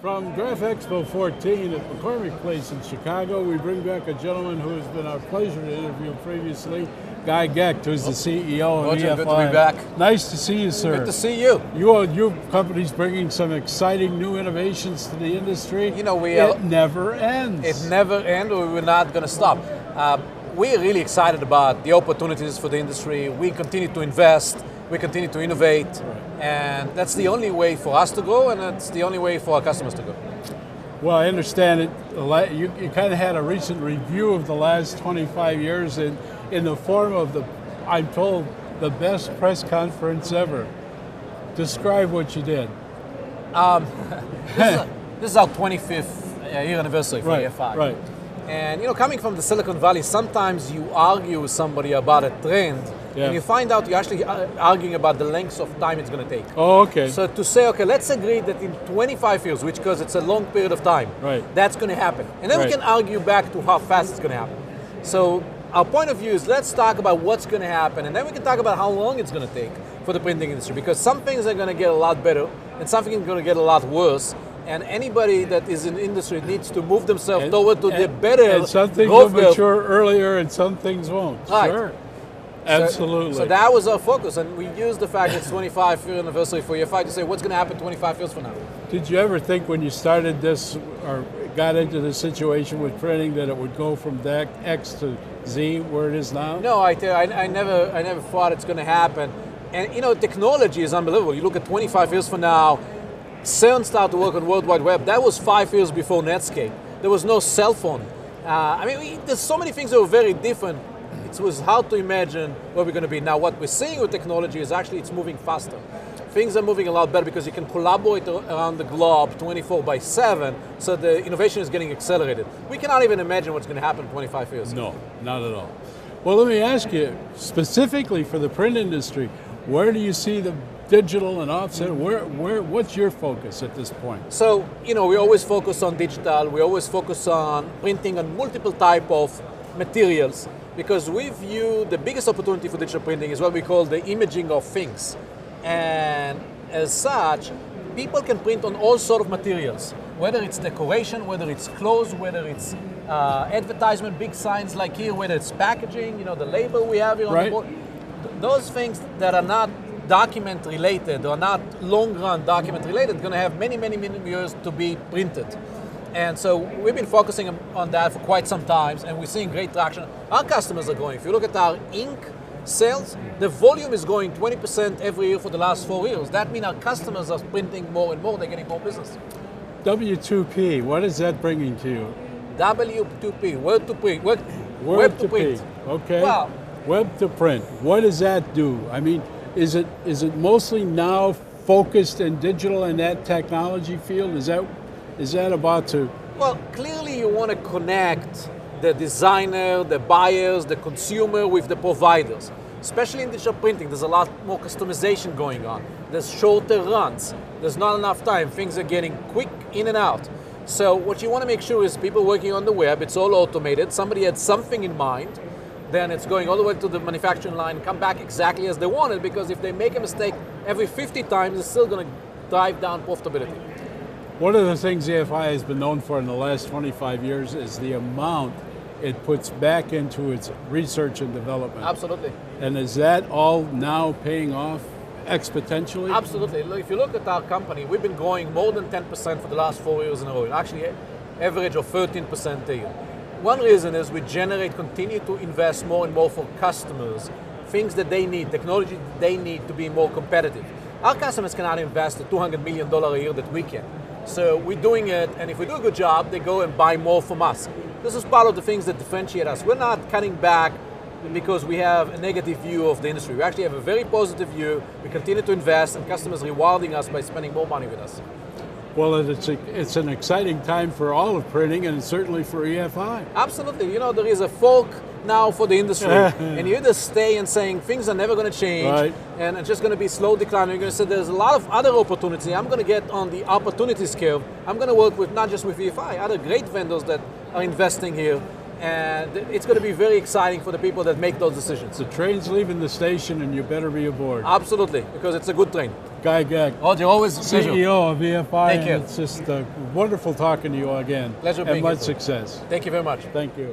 From Graph Expo 14 at McCormick Place in Chicago, we bring back a gentleman who has been our pleasure to interview previously, Guy Gecht, who's the CEO of Roger, EFI. good to be back. Nice to see you, sir. Good to see you. Your company's bringing some exciting new innovations to the industry. You know, it never ends. It never ends. We're not going to stop. We're really excited about the opportunities for the industry. We continue to invest. We continue to innovate. Right. And that's the only way for us to grow, and that's the only way for our customers to grow. Well, I understand it. You kind of had a recent review of the last 25 years in the form of I'm told, the best press conference ever. Describe what you did. This is our 25th year anniversary for EFI. Right. And you know, coming from the Silicon Valley, sometimes you argue with somebody about a trend, and you find out you're actually arguing about the length of time it's going to take. Oh, okay. So to say, okay, let's agree that in 25 years, which because it's a long period of time, that's going to happen. And then we can argue back to how fast it's going to happen. So our point of view is let's talk about what's going to happen, and then we can talk about how long it's going to take for the printing industry, because some things are going to get a lot better, and some things are going to get a lot worse. And anybody that is in the industry needs to move themselves toward the better. And some things will mature earlier and some things won't. Right. Sure. Absolutely. So that was our focus, and we used the fact it's 25th year anniversary for EFI to say what's going to happen 25 years from now. Did you ever think when you started this or got into the situation with printing that it would go from X to Z where it is now? No, I never thought it's going to happen. And you know, technology is unbelievable. You look at 25 years from now, CERN started to work on World Wide Web. That was 5 years before Netscape. There was no cell phone. There's so many things that were very different. It was hard to imagine where we're going to be. Now, what we're seeing with technology is actually it's moving faster. Things are moving a lot better because you can collaborate around the globe 24/7, so the innovation is getting accelerated. We cannot even imagine what's going to happen in 25 years. No, not at all. Well, let me ask you, specifically for the print industry, where do you see the digital and offset? What's your focus at this point? So, you know, we always focus on digital. We always focus on printing on multiple type of materials, because we view the biggest opportunity for digital printing is what we call the imaging of things. And as such, people can print on all sorts of materials, whether it's decoration, whether it's clothes, whether it's advertisement, big signs like here, whether it's packaging, you know, the label we have here on the board. Those things that are not document related or not long run document related, going to have many years to be printed. And so we've been focusing on that for quite some time, and we're seeing great traction. Our customers are going. If you look at our ink sales, the volume is growing 20% every year for the last 4 years. That means our customers are printing more and more, they're getting more business. W2P, what is that bringing to you? W2P, web to print. Web to print. Okay. Well, web to print. What does that do? I mean, is it mostly now focused in digital and that technology field? Is that about to? Well, clearly you want to connect the designer, the buyers, the consumer with the providers. Especially in digital printing, there's a lot more customization going on. There's shorter runs. There's not enough time. Things are getting quick in and out. So what you want to make sure is people working on the web, it's all automated. Somebody had something in mind. Then it's going all the way to the manufacturing line, come back exactly as they wanted, because if they make a mistake every 50 times, it's still going to drive down profitability. One of the things EFI has been known for in the last 25 years is the amount it puts back into its research and development. Absolutely. And is that all now paying off exponentially? Absolutely. If you look at our company, we've been growing more than 10% for the last 4 years in a row. Actually, average of 13% a year. One reason is we continue to invest more and more for customers, things that they need, technology they need to be more competitive. Our customers cannot invest the $200 million a year that we can. So we're doing it, and if we do a good job, they go and buy more from us. This is part of the things that differentiate us. We're not cutting back because we have a negative view of the industry. We actually have a very positive view. We continue to invest, and customers rewarding us by spending more money with us. Well, it's an exciting time for all of printing, and certainly for EFI. Absolutely. You know, there is a fork now for the industry, and you either stay and saying things are never going to change, and it's just going to be slow decline. You're going to say there's a lot of other opportunity. I'm going to get on the opportunities curve. I'm going to work with not just with EFI, other great vendors that are investing here, and it's going to be very exciting for the people that make those decisions. The train's leaving the station and you better be aboard. Absolutely, because it's a good train. Guy Gecht, Roger, always a pleasure. CEO of EFI. Thank you. It's just wonderful talking to you again. Pleasure and being much here. success. Thank you very much. Thank you.